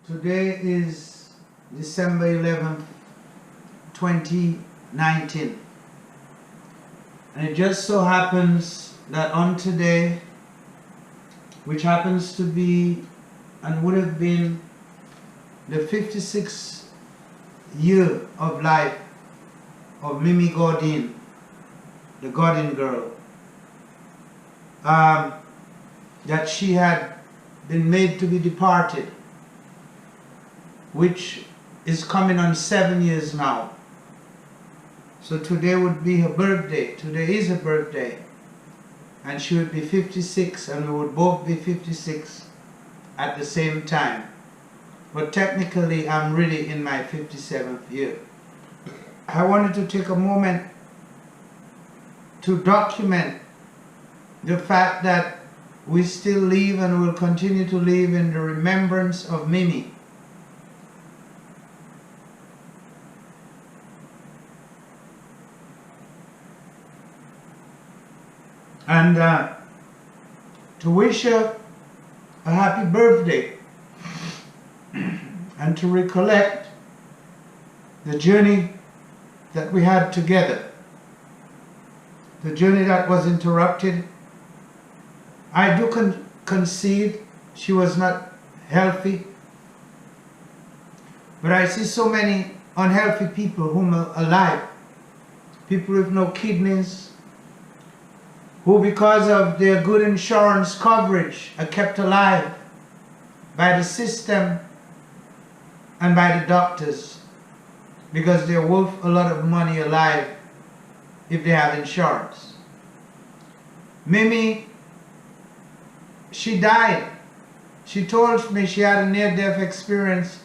Today is December 11th, 2019. And it just so happens that on today, which happens to be and would have been the 56th year of life of Mimi Gourdine, the Gourdine girl, that she had been made to be departed, which is coming on 7 years now. So today would be her birthday. Today is her birthday. And she would be 56 and we would both be 56 at the same time. But technically I'm really in my 57th year. I wanted to take a moment to document the fact that we still live and will continue to live in the remembrance of Mimi. And to wish her a happy birthday and to recollect the journey that we had together, the journey that was interrupted. I do concede she was not healthy, but I see so many unhealthy people whom are alive, people with no kidneys, who because of their good insurance coverage are kept alive by the system and by the doctors because they're worth a lot of money alive if they have insurance. Mimi, she died. She told me she had a near-death experience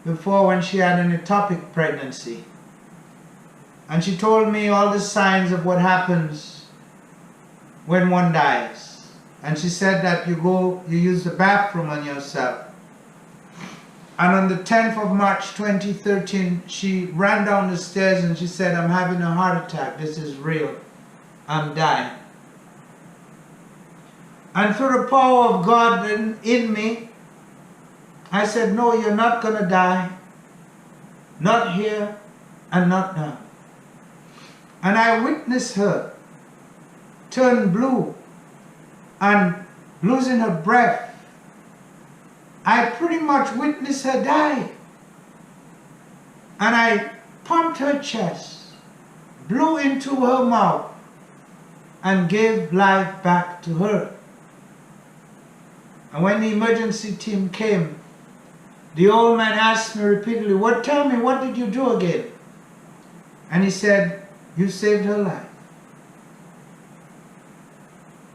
before when she had an ectopic pregnancy. And she told me all the signs of what happens when one dies. And she said that you use the bathroom on yourself. And on the 10th of March 2013, she ran down the stairs and she said, "I'm having a heart attack. This is real. I'm dying." And through the power of God in me, I said, "No, you're not going to die. Not here and not now." And I witnessed her turn blue and losing her breath. I pretty much witnessed her die. And I pumped her chest, blew into her mouth, and gave life back to her. And when the emergency team came, the old man asked me repeatedly, "Tell me, what did you do again?" And he said, "You saved her life."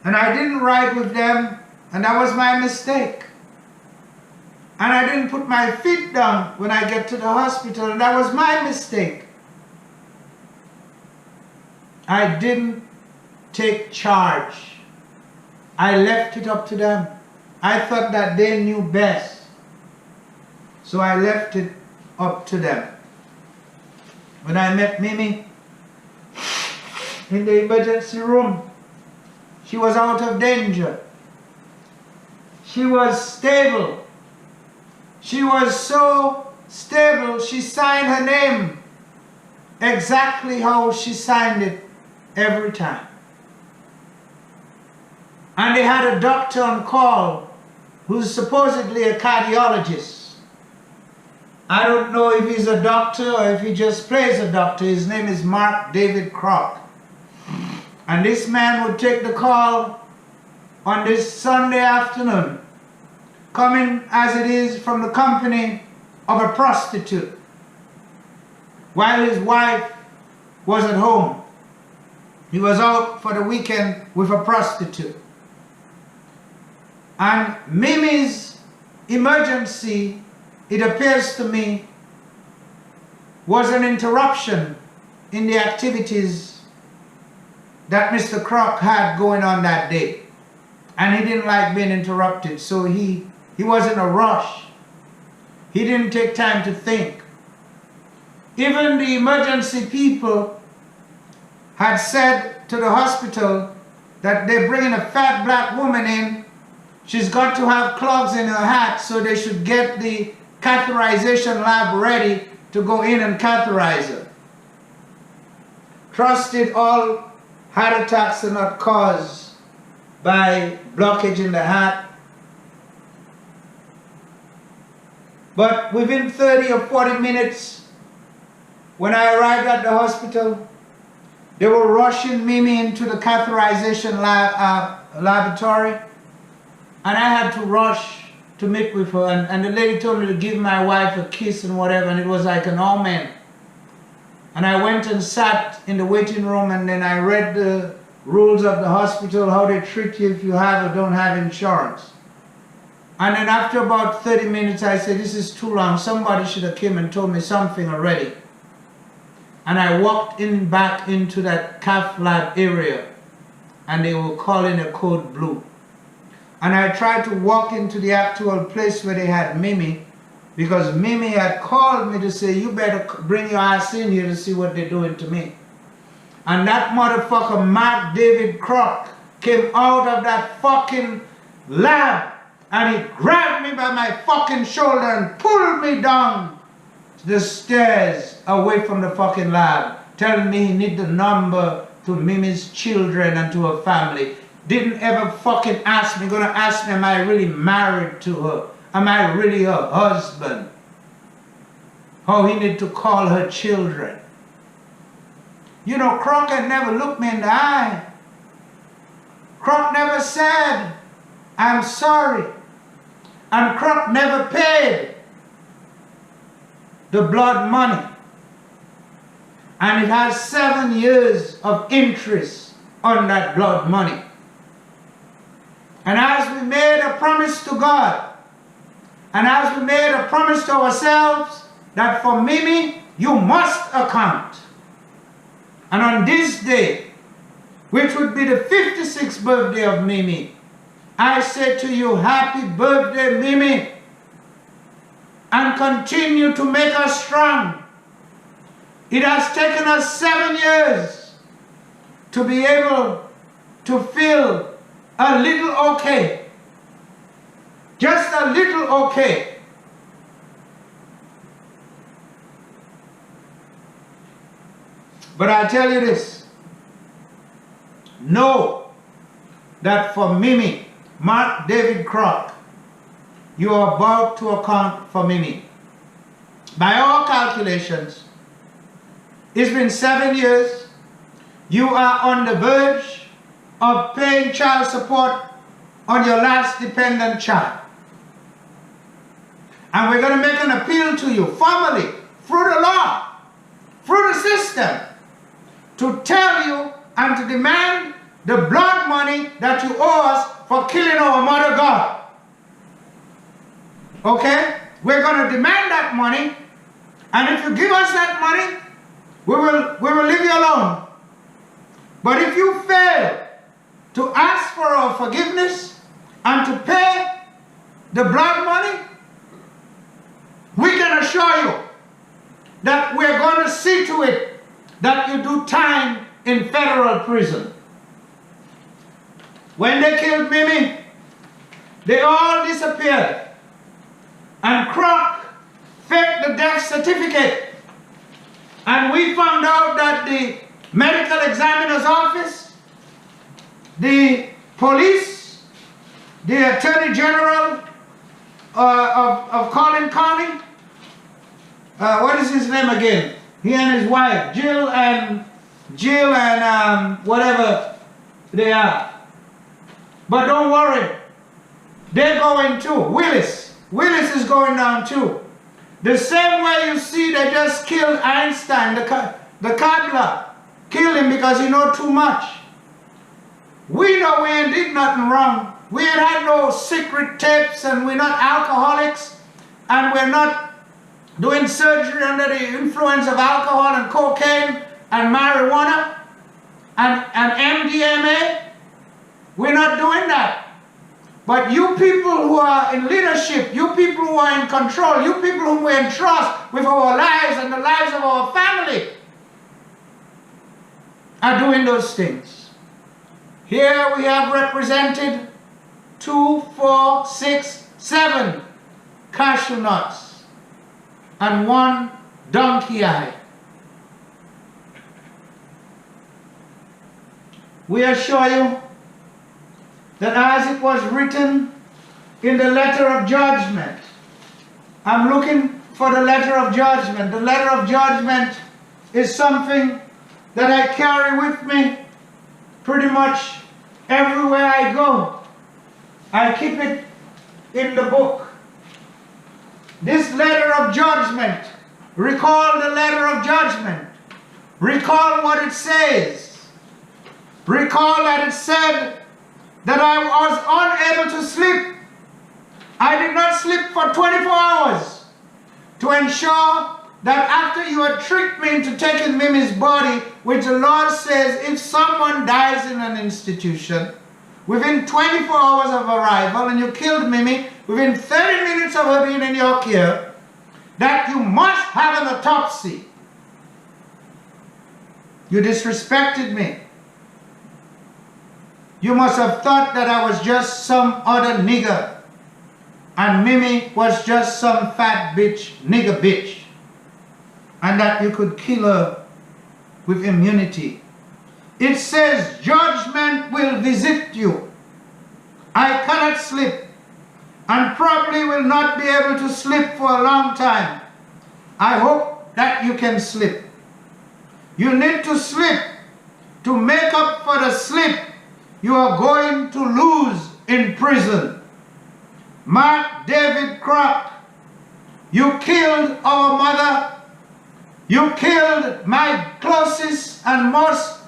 And I didn't ride with them, and that was my mistake. And I didn't put my feet down when I get to the hospital, and that was my mistake. I didn't take charge. I left it up to them. I thought that they knew best. So I left it up to them. When I met Mimi in the emergency room, she was out of danger. She was stable. She was so stable, she signed her name exactly how she signed it every time. And they had a doctor on call who's supposedly a cardiologist. I don't know if he's a doctor or if he just plays a doctor. His name is Marc Krock. And this man would take the call on this Sunday afternoon, coming as it is from the company of a prostitute, while his wife was at home. He was out for the weekend with a prostitute. And Mimi's emergency, it appears to me, was an interruption in the activities that Mr. Krock had going on that day. And he didn't like being interrupted, so he was in a rush. He didn't take time to think. Even the emergency people had said to the hospital that they're bringing a fat black woman in. She's got to have clogs in her hat, so they should get the catheterization lab ready to go in and catheterize her. Trusted all heart attacks are not caused by blockage in the heart. But within 30 or 40 minutes, when I arrived at the hospital, they were rushing Mimi into the catheterization laboratory, and I had to rush to meet with her, and the lady told me to give my wife a kiss and whatever, and it was like an omen. And I went and sat in the waiting room, and then I read the rules of the hospital, how they treat you if you have or don't have insurance. And then after about 30 minutes, I said, this is too long. Somebody should have come and told me something already. And I walked in back into that cath lab area, and they were calling a code blue. And I tried to walk into the actual place where they had Mimi, because Mimi had called me to say, you better bring your ass in here to see what they're doing to me. And that motherfucker, Marc Krock, came out of that fucking lab, and he grabbed me by my fucking shoulder and pulled me down the stairs away from the fucking lab, telling me he need the number to Mimi's children and to her family. Didn't ever fucking ask me, gonna ask me, am I really married to her? Am I really her husband? Oh, he need to call her children. You know, Krock had never looked me in the eye. Krock never said, I'm sorry. And Krock never paid the blood money. And it has 7 years of interest on that blood money. And as we made a promise to God, and as we made a promise to ourselves, that for Mimi, you must account. And on this day, which would be the 56th birthday of Mimi, I say to you, happy birthday, Mimi, and continue to make us strong. It has taken us 7 years to be able to feel a little okay. Just a little okay. But I tell you this, know that for Mimi, Marc Krock, you are about to account for Mimi. By all calculations, it's been 7 years. You are on the verge of paying child support on your last dependent child. And we're going to make an appeal to you formally, through the law, through the system, to tell you and to demand the blood money that you owe us for killing our mother God. Okay? We're going to demand that money, and if you give us that money, we will leave you alone. But if you fail to ask for our forgiveness and to pay the blood money, we can assure you that we're going to see to it that you do time in federal prison. When they killed Mimi, they all disappeared. And Krock faked the death certificate. And we found out that the medical examiner's office, the police, the Attorney General of Collin County, what is his name again? He and his wife, Jill and whatever they are. But don't worry, they're going too. Willis is going down too. The same way you see they just killed Einstein, the cobbler, killed him because he know too much. We know we ain't did nothing wrong. We ain't had no secret tapes, and we're not alcoholics, and we're not doing surgery under the influence of alcohol and cocaine and marijuana and MDMA. We're not doing that. But you people who are in leadership, you people who are in control, you people whom we entrust with our lives and the lives of our family are doing those things. Here we have represented 2, 4, 6, 7 cashew nuts and one donkey eye. We assure you that as it was written in the letter of judgment, I'm looking for the letter of judgment. The letter of judgment is something that I carry with me pretty much everywhere I go. I keep it in the book. This letter of judgment, recall the letter of judgment. Recall what it says. Recall that it said that I was unable to sleep. I did not sleep for 24 hours to ensure that after you had tricked me into taking Mimi's body, which the Lord says if someone dies in an institution, within 24 hours of arrival, and you killed Mimi, within 30 minutes of her being in your care, that you must have an autopsy. You disrespected me. You must have thought that I was just some other nigger, and Mimi was just some fat bitch, nigger bitch, and that you could kill her with immunity. It says judgment will visit you. I cannot sleep, and probably will not be able to sleep for a long time. I hope that you can sleep. You need to sleep to make up for the sleep you are going to lose in prison. Marc David Krock, you killed our mother. You killed my closest and most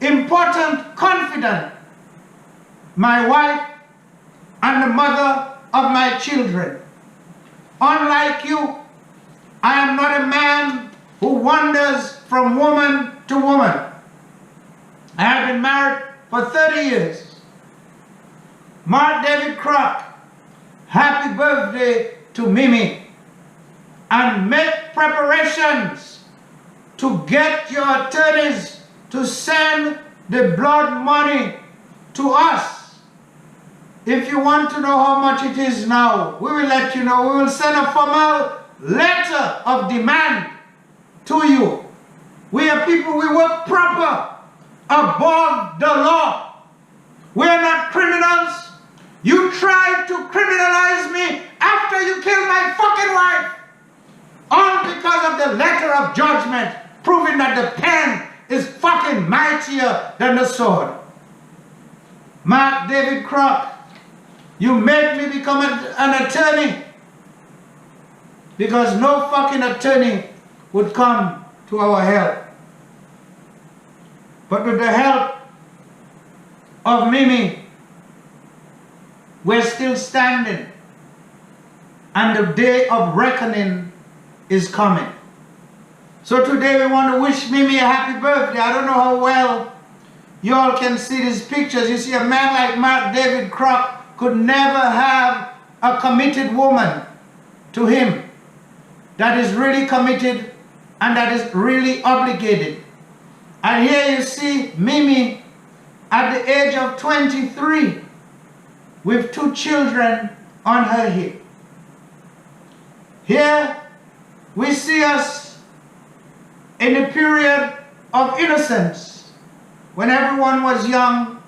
important confidant, my wife and the mother of my children. Unlike you, I am not a man who wanders from woman to woman. I have been married for 30 years. Marc David Krock, happy birthday to Mimi, and make preparations to get your attorneys to send the blood money to us. If you want to know how much it is now, we will let you know. We will send a formal letter of demand to you. We are people, we work proper, above the law. We are not criminals. You tried to criminalize me after you killed my fucking wife. All because of the letter of judgment, proving that the pen is fucking mightier than the sword. Marc David Krock, you made me become an attorney, because no fucking attorney would come to our help. But with the help of Mimi, we're still standing, and the day of reckoning is coming. So today we want to wish Mimi a happy birthday. I don't know how well you all can see these pictures. You see, a man like Marc David Krock could never have a committed woman to him that is really committed and that is really obligated. And here you see Mimi at the age of 23 with 2 children on her hip. Here we see us in a period of innocence, when everyone was young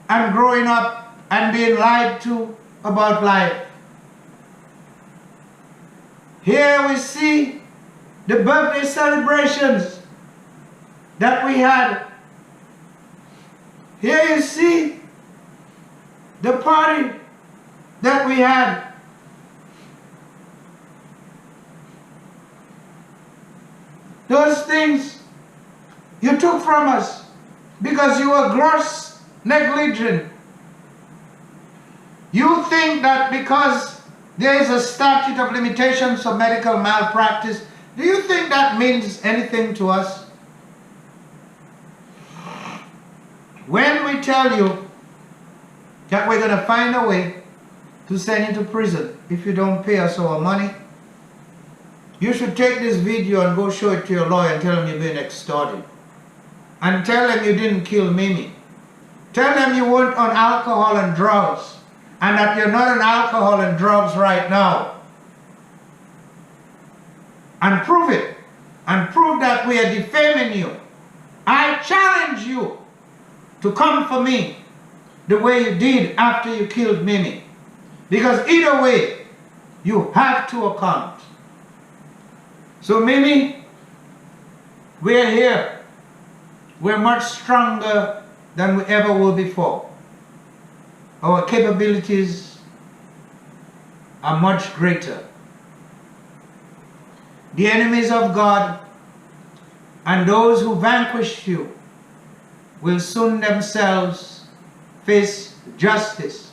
and growing up and being lied to about life. Here we see the birthday celebrations that we had. Here you see the party that we had. Those things you took from us because you were gross negligent. You think that because there is a statute of limitations for medical malpractice, do you think that means anything to us? When we tell you that we're going to find a way to send you to prison if you don't pay us our money, you should take this video and go show it to your lawyer and tell him you're being extorted. And tell them you didn't kill Mimi. Tell them you weren't on alcohol and drugs, and that you're not on alcohol and drugs right now. and prove it, and prove that we are defaming you, I challenge you to come for me the way you did after you killed Mimi. Because either way, you have to account. So Mimi, we're here. We're much stronger than we ever were before. Our capabilities are much greater. The enemies of God and those who vanquished you will soon themselves face justice.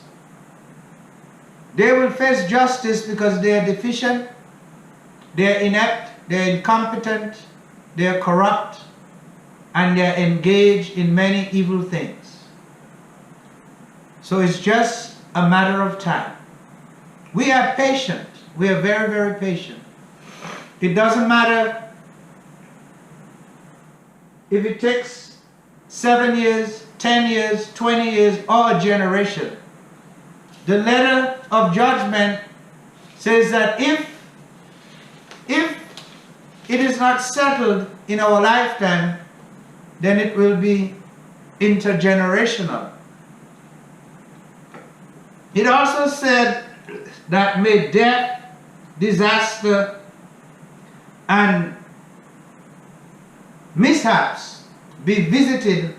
They will face justice because they are deficient, they are inept, they are incompetent, they are corrupt, and they are engaged in many evil things. So it's just a matter of time. We are patient. We are very, very patient. It doesn't matter if it takes 7 years, 10 years, 20 years, or a generation. The letter of judgment says that if it is not settled in our lifetime, then it will be intergenerational. It also said that may death, disaster, and mishaps be visited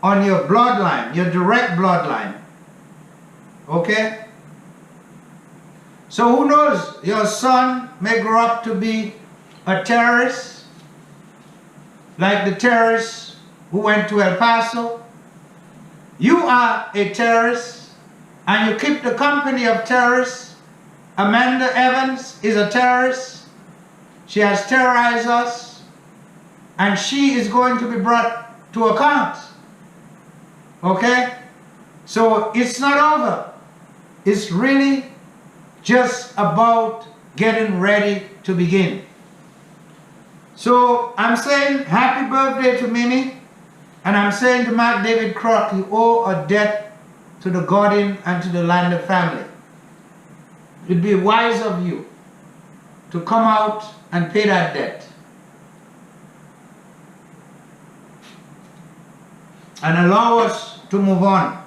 on your bloodline, your direct bloodline. Okay? So who knows, your son may grow up to be a terrorist, like the terrorists who went to El Paso. You are a terrorist, and you keep the company of terrorists. Amanda Evans is a terrorist. She has terrorized us, and she is going to be brought to account. Okay? So it's not over. It's really just about getting ready to begin. So I'm saying happy birthday to Mimi, and I'm saying to Mark David Krock, you owe a debt to the Gourdine and to the Lander family. It'd be wise of you to come out and pay that debt. And allow us to move on.